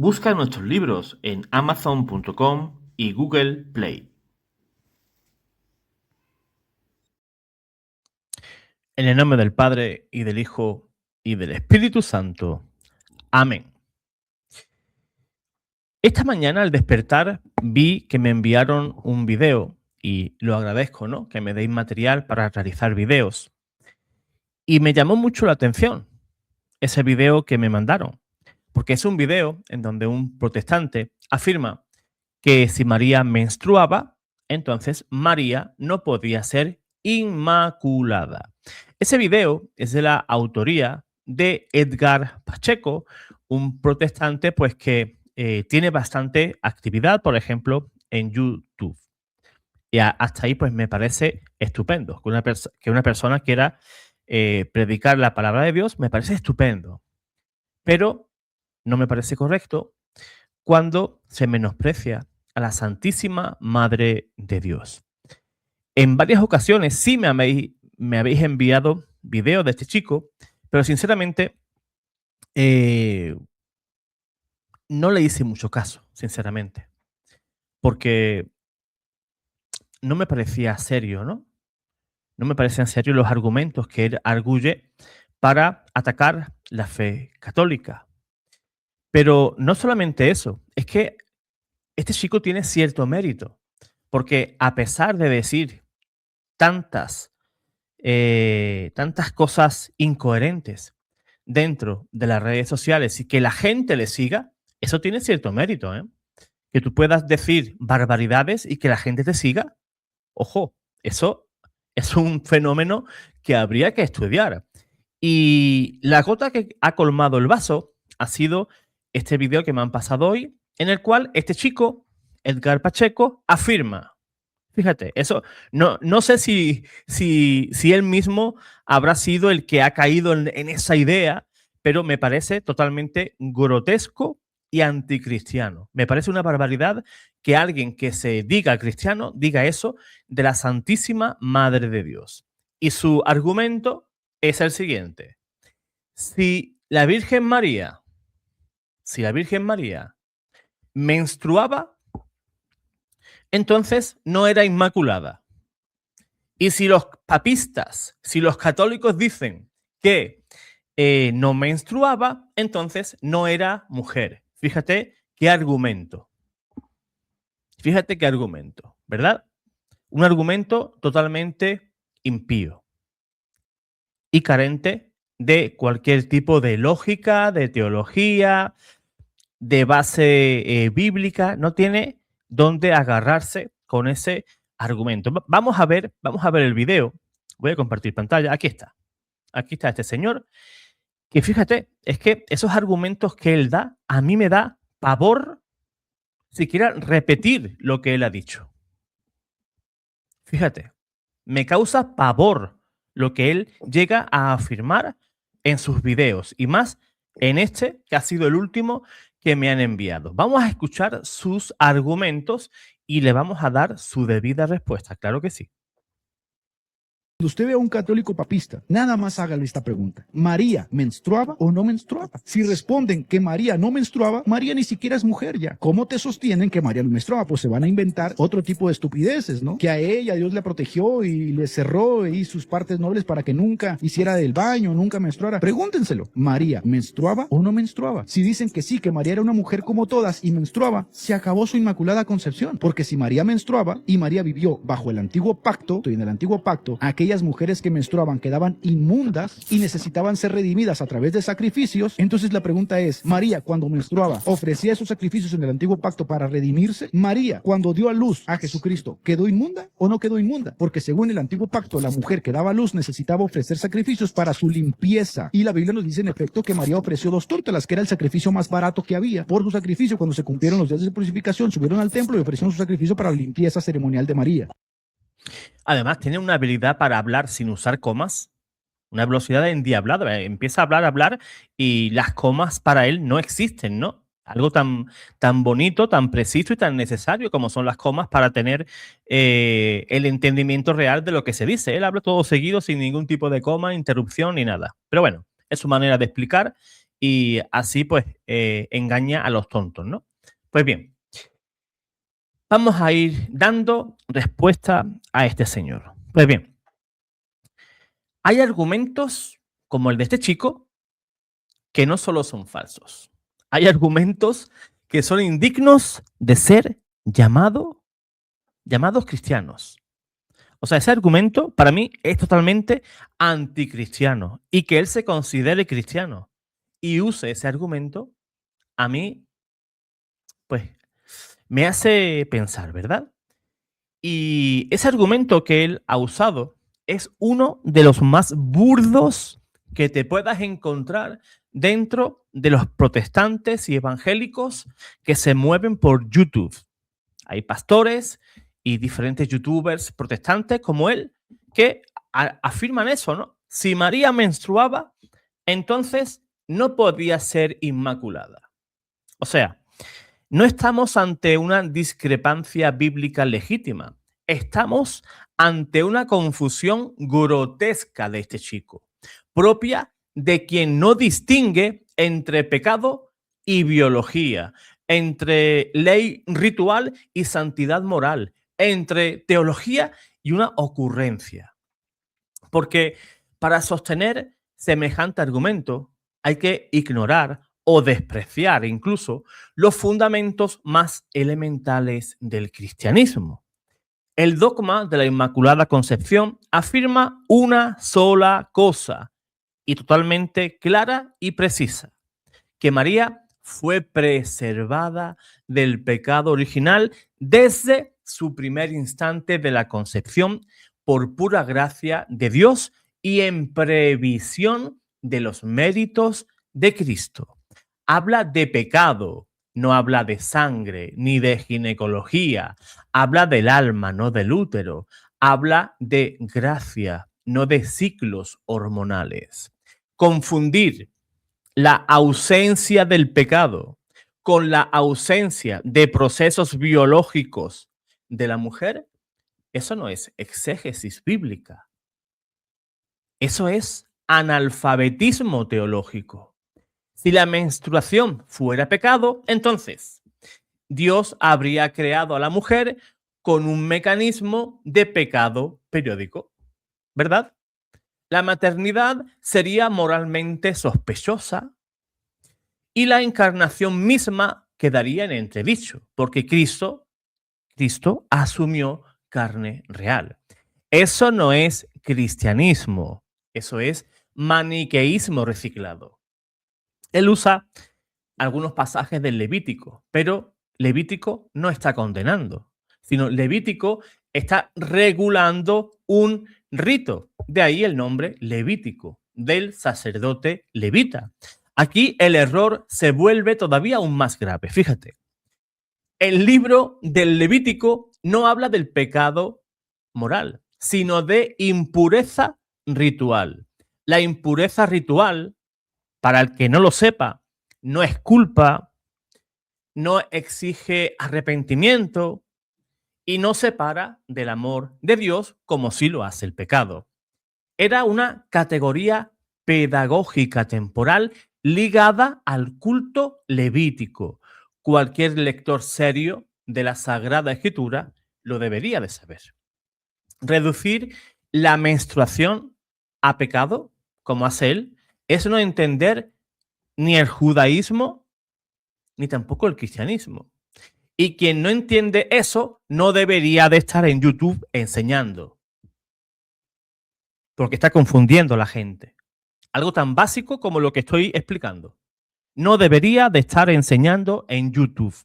Busca nuestros libros en Amazon.com y Google Play. En el nombre del Padre, y del Hijo, y del Espíritu Santo. Amén. Esta mañana al despertar vi que me enviaron un video y lo agradezco, ¿no? Que me deis material para realizar videos. Y me llamó mucho la atención ese video que me mandaron, porque es un video en donde un protestante afirma que si María menstruaba, entonces María no podía ser inmaculada. Ese video es de la autoría de Edgar Pacheco, un protestante pues que tiene bastante actividad, por ejemplo, en YouTube. Y hasta ahí pues me parece estupendo. Que una persona quiera predicar la palabra de Dios, me parece estupendo. Pero no me parece correcto cuando se menosprecia a la Santísima Madre de Dios. En varias ocasiones sí me habéis enviado videos de este chico, pero sinceramente no le hice mucho caso, sinceramente, porque no me parecía serio, ¿no? No me parecían serios los argumentos que él arguye para atacar la fe católica. Pero no solamente eso, es que este chico tiene cierto mérito, porque a pesar de decir tantas cosas incoherentes dentro de las redes sociales y que la gente le siga, eso tiene cierto mérito, ¿eh? Que tú puedas decir barbaridades y que la gente te siga, ojo, eso es un fenómeno que habría que estudiar. Y la gota que ha colmado el vaso ha sido este video que me han pasado hoy, en el cual este chico, Edgar Pacheco, afirma. Fíjate, eso no sé si él mismo habrá sido el que ha caído en esa idea, pero me parece totalmente grotesco y anticristiano. Me parece una barbaridad que alguien que se diga cristiano diga eso de la Santísima Madre de Dios. Y su argumento es el siguiente. Si la Virgen María menstruaba, entonces no era inmaculada. Y si los papistas, si los católicos dicen que no menstruaba, entonces no era mujer. Fíjate qué argumento. Fíjate qué argumento, ¿verdad? Un argumento totalmente impío y carente de cualquier tipo de lógica, de teología, de base bíblica. No tiene dónde agarrarse con ese argumento. Vamos a ver el video. Voy a compartir pantalla. Aquí está. Aquí está este señor. Que fíjate, es que esos argumentos que él da, a mí me da pavor siquiera repetir lo que él ha dicho. Fíjate, me causa pavor lo que él llega a afirmar en sus videos y más en este que ha sido el último que me han enviado. Vamos a escuchar sus argumentos y le vamos a dar su debida respuesta, claro que sí. Cuando usted ve a un católico papista, nada más hágale esta pregunta. ¿María menstruaba o no menstruaba? Si responden que María no menstruaba, María ni siquiera es mujer ya. ¿Cómo te sostienen que María no menstruaba? Pues se van a inventar otro tipo de estupideces, ¿no? Que a ella Dios le protegió y le cerró ahí sus partes nobles para que nunca hiciera del baño, nunca menstruara. Pregúntenselo. ¿María menstruaba o no menstruaba? Si dicen que sí, que María era una mujer como todas y menstruaba, se acabó su inmaculada concepción. Porque si María menstruaba y María vivió bajo el antiguo pacto, y en el antiguo pacto, aquellas mujeres que menstruaban quedaban inmundas y necesitaban ser redimidas a través de sacrificios. Entonces la pregunta es, María cuando menstruaba ofrecía esos sacrificios en el antiguo pacto para redimirse. María cuando dio a luz a Jesucristo, ¿quedó inmunda o no quedó inmunda? Porque según el antiguo pacto, la mujer que daba a luz necesitaba ofrecer sacrificios para su limpieza. Y la Biblia nos dice en efecto que María ofreció 2 tórtolas, que era el sacrificio más barato que había. Por su sacrificio, cuando se cumplieron los días de purificación, subieron al templo y ofrecieron su sacrificio para la limpieza ceremonial de María. Además, tiene una habilidad para hablar sin usar comas, una velocidad endiablada. Empieza a hablar y las comas para él no existen, ¿no? Algo tan bonito, tan preciso y tan necesario como son las comas para tener el entendimiento real de lo que se dice. Él habla todo seguido sin ningún tipo de coma, interrupción ni nada. Pero bueno, es su manera de explicar y así pues engaña a los tontos, ¿no? Pues bien, vamos a ir dando respuesta a este señor. Pues bien, hay argumentos como el de este chico que no solo son falsos. Hay argumentos que son indignos de ser llamados cristianos. O sea, ese argumento para mí es totalmente anticristiano y que él se considere cristiano y use ese argumento, a mí, pues, me hace pensar, ¿verdad? Y ese argumento que él ha usado es uno de los más burdos que te puedas encontrar dentro de los protestantes y evangélicos que se mueven por YouTube. Hay pastores y diferentes youtubers protestantes como él que afirman eso, ¿no? Si María menstruaba, entonces no podía ser inmaculada. O sea, no estamos ante una discrepancia bíblica legítima. Estamos ante una confusión grotesca de este chico, propia de quien no distingue entre pecado y biología, entre ley ritual y santidad moral, entre teología y una ocurrencia. Porque para sostener semejante argumento hay que ignorar o despreciar incluso los fundamentos más elementales del cristianismo. El dogma de la Inmaculada Concepción afirma una sola cosa y totalmente clara y precisa, que María fue preservada del pecado original desde su primer instante de la concepción por pura gracia de Dios y en previsión de los méritos de Cristo. Habla de pecado, no habla de sangre ni de ginecología, habla del alma, no del útero, habla de gracia, no de ciclos hormonales. Confundir la ausencia del pecado con la ausencia de procesos biológicos de la mujer, eso no es exégesis bíblica. Eso es analfabetismo teológico. Si la menstruación fuera pecado, entonces Dios habría creado a la mujer con un mecanismo de pecado periódico, ¿verdad? La maternidad sería moralmente sospechosa y la encarnación misma quedaría en entredicho, porque Cristo asumió carne real. Eso no es cristianismo, eso es maniqueísmo reciclado. Él usa algunos pasajes del Levítico, pero Levítico no está condenando, sino Levítico está regulando un rito. De ahí el nombre Levítico, del sacerdote levita. Aquí el error se vuelve todavía aún más grave. Fíjate, el libro del Levítico no habla del pecado moral, sino de impureza ritual. La impureza ritual, para el que no lo sepa, no es culpa, no exige arrepentimiento y no separa del amor de Dios como sí lo hace el pecado. Era una categoría pedagógica temporal ligada al culto levítico. Cualquier lector serio de la Sagrada Escritura lo debería de saber. Reducir la menstruación a pecado, como hace él, es no entender ni el judaísmo ni tampoco el cristianismo. Y quien no entiende eso no debería de estar en YouTube enseñando, porque está confundiendo a la gente. Algo tan básico como lo que estoy explicando. No debería de estar enseñando en YouTube.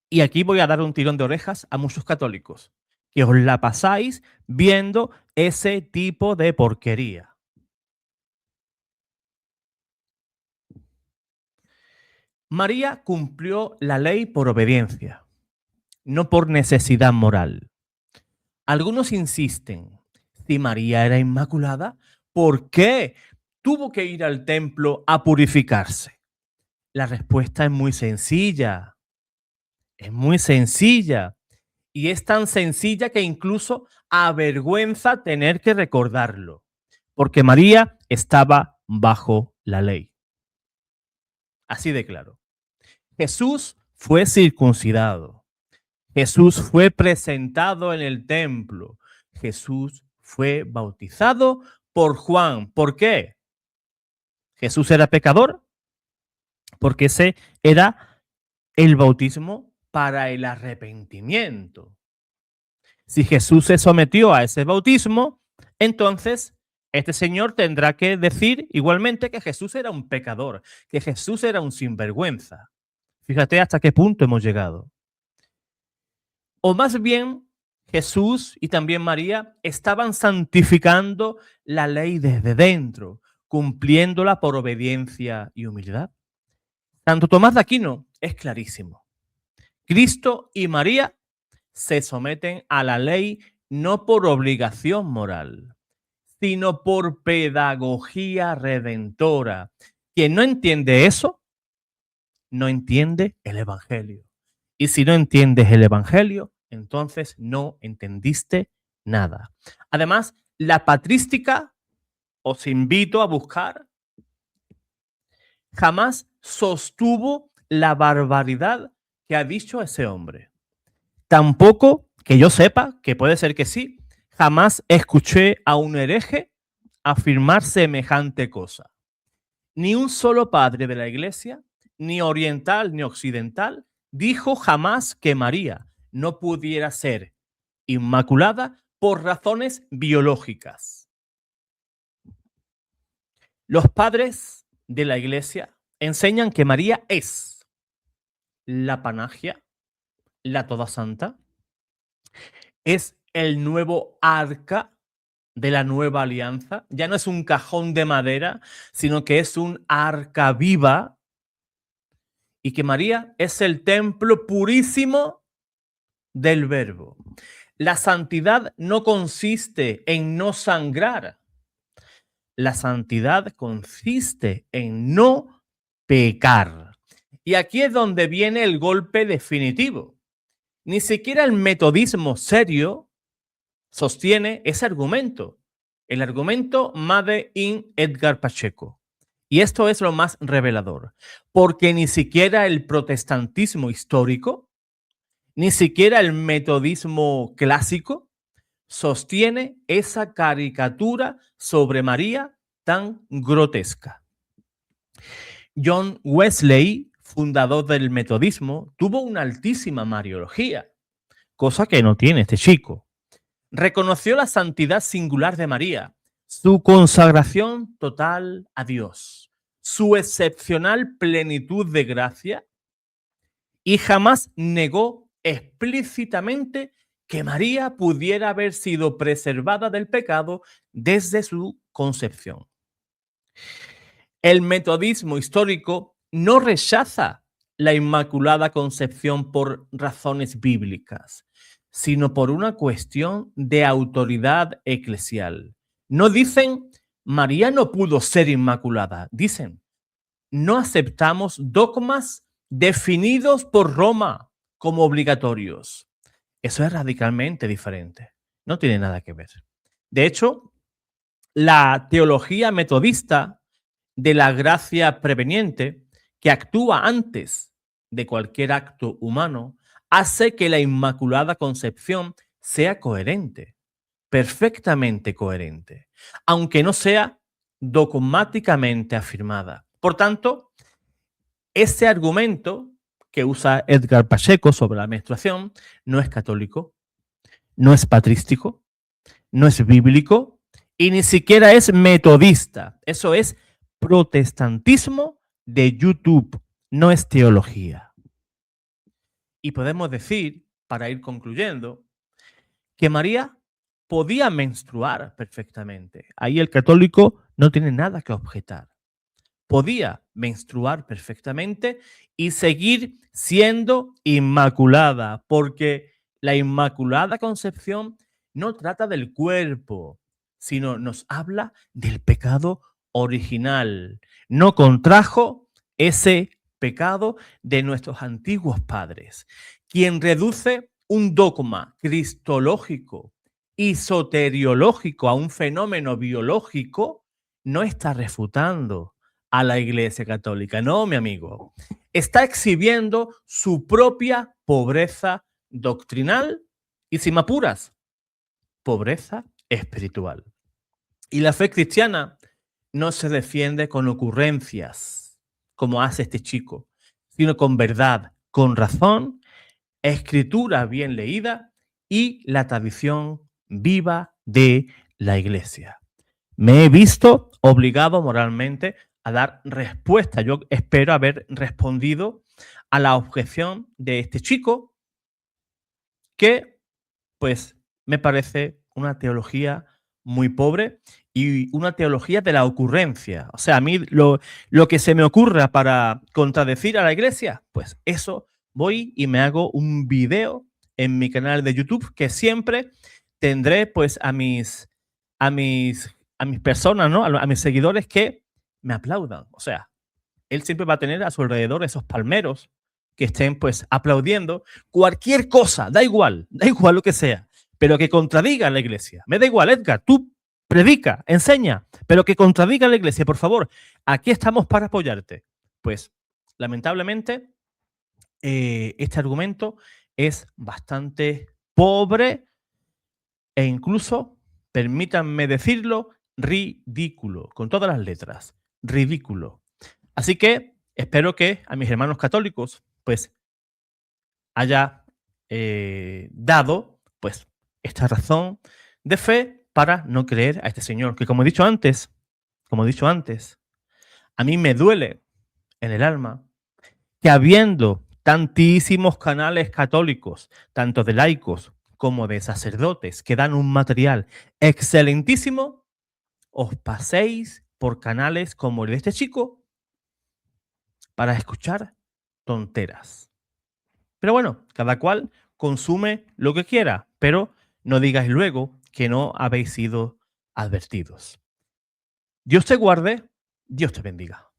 Y aquí voy a dar un tirón de orejas a muchos católicos, que os la pasáis viendo ese tipo de porquería. María cumplió la ley por obediencia, no por necesidad moral. Algunos insisten, si María era inmaculada, ¿por qué tuvo que ir al templo a purificarse? La respuesta es muy sencilla. Es muy sencilla. Y es tan sencilla que incluso avergüenza tener que recordarlo. Porque María estaba bajo la ley. Así de claro. Jesús fue circuncidado. Jesús fue presentado en el templo. Jesús fue bautizado por Juan. ¿Por qué? ¿Jesús era pecador? Porque ese era el bautismo para el arrepentimiento. Si Jesús se sometió a ese bautismo, entonces este señor tendrá que decir igualmente que Jesús era un pecador, que Jesús era un sinvergüenza. Fíjate hasta qué punto hemos llegado. O más bien, Jesús y también María estaban santificando la ley desde dentro, cumpliéndola por obediencia y humildad. Santo Tomás de Aquino es clarísimo. Cristo y María se someten a la ley no por obligación moral, sino por pedagogía redentora. Quien no entiende eso, no entiende el Evangelio. Y si no entiendes el Evangelio, entonces no entendiste nada. Además, la patrística, os invito a buscar, jamás sostuvo la barbaridad que ha dicho ese hombre. Tampoco, que yo sepa, que puede ser que sí, jamás escuché a un hereje afirmar semejante cosa. Ni un solo padre de la Iglesia, ni oriental ni occidental, dijo jamás que María no pudiera ser inmaculada por razones biológicas. Los padres de la Iglesia enseñan que María es la panagia, la toda santa, es el nuevo arca de la nueva alianza. Ya no es un cajón de madera, sino que es un arca viva, y que María es el templo purísimo del Verbo. La santidad no consiste en no sangrar. La santidad consiste en no pecar. Y aquí es donde viene el golpe definitivo. Ni siquiera el metodismo serio sostiene ese argumento. El argumento Made in Edgar Pacheco. Y esto es lo más revelador, porque ni siquiera el protestantismo histórico, ni siquiera el metodismo clásico sostiene esa caricatura sobre María tan grotesca. John Wesley, fundador del metodismo, tuvo una altísima mariología, cosa que no tiene este chico. Reconoció la santidad singular de María, su consagración total a Dios, su excepcional plenitud de gracia, y jamás negó explícitamente que María pudiera haber sido preservada del pecado desde su concepción. El metodismo histórico no rechaza la Inmaculada Concepción por razones bíblicas, sino por una cuestión de autoridad eclesial. No dicen, María no pudo ser inmaculada. Dicen, no aceptamos dogmas definidos por Roma como obligatorios. Eso es radicalmente diferente. No tiene nada que ver. De hecho, la teología metodista de la gracia preveniente, que actúa antes de cualquier acto humano, hace que la Inmaculada Concepción sea coherente, perfectamente coherente, aunque no sea dogmáticamente afirmada. Por tanto, ese argumento que usa Edgar Pacheco sobre la menstruación no es católico, no es patrístico, no es bíblico y ni siquiera es metodista. Eso es protestantismo de YouTube, no es teología. Y podemos decir, para ir concluyendo, que María podía menstruar perfectamente. Ahí el católico no tiene nada que objetar. Podía menstruar perfectamente y seguir siendo inmaculada, porque la Inmaculada Concepción no trata del cuerpo, sino nos habla del pecado original. No contrajo ese pecado de nuestros antiguos padres. Quien reduce un dogma cristológico y soteriológico a un fenómeno biológico no está refutando a la Iglesia Católica, no, mi amigo. Está exhibiendo su propia pobreza doctrinal y, si me apuras, pobreza espiritual. Y la fe cristiana no se defiende con ocurrencias, como hace este chico, sino con verdad, con razón, escritura bien leída y la tradición viva de la Iglesia. Me he visto obligado moralmente a dar respuesta. Yo espero haber respondido a la objeción de este chico, que pues me parece una teología muy pobre y una teología de la ocurrencia. O sea, a mí lo que se me ocurra para contradecir a la Iglesia, pues eso voy y me hago un video en mi canal de YouTube, que siempre tendré pues a mis personas, ¿no? A mis seguidores que me aplaudan. O sea, él siempre va a tener a su alrededor esos palmeros que estén pues aplaudiendo cualquier cosa, da igual lo que sea, pero que contradiga a la Iglesia. Me da igual, Edgar, tú predica, enseña, pero que contradiga a la Iglesia, por favor. Aquí estamos para apoyarte. Pues, lamentablemente, este argumento es bastante pobre e incluso, permítanme decirlo, ridículo, con todas las letras, ridículo. Así que espero que a mis hermanos católicos pues haya dado pues esta razón de fe para no creer a este señor, que como he dicho antes, a mí me duele en el alma que, habiendo tantísimos canales católicos, tanto de laicos como de sacerdotes, que dan un material excelentísimo, os paséis por canales como el de este chico para escuchar tonteras. Pero bueno, cada cual consume lo que quiera, pero no digáis luego que no habéis sido advertidos. Dios te guarde, Dios te bendiga.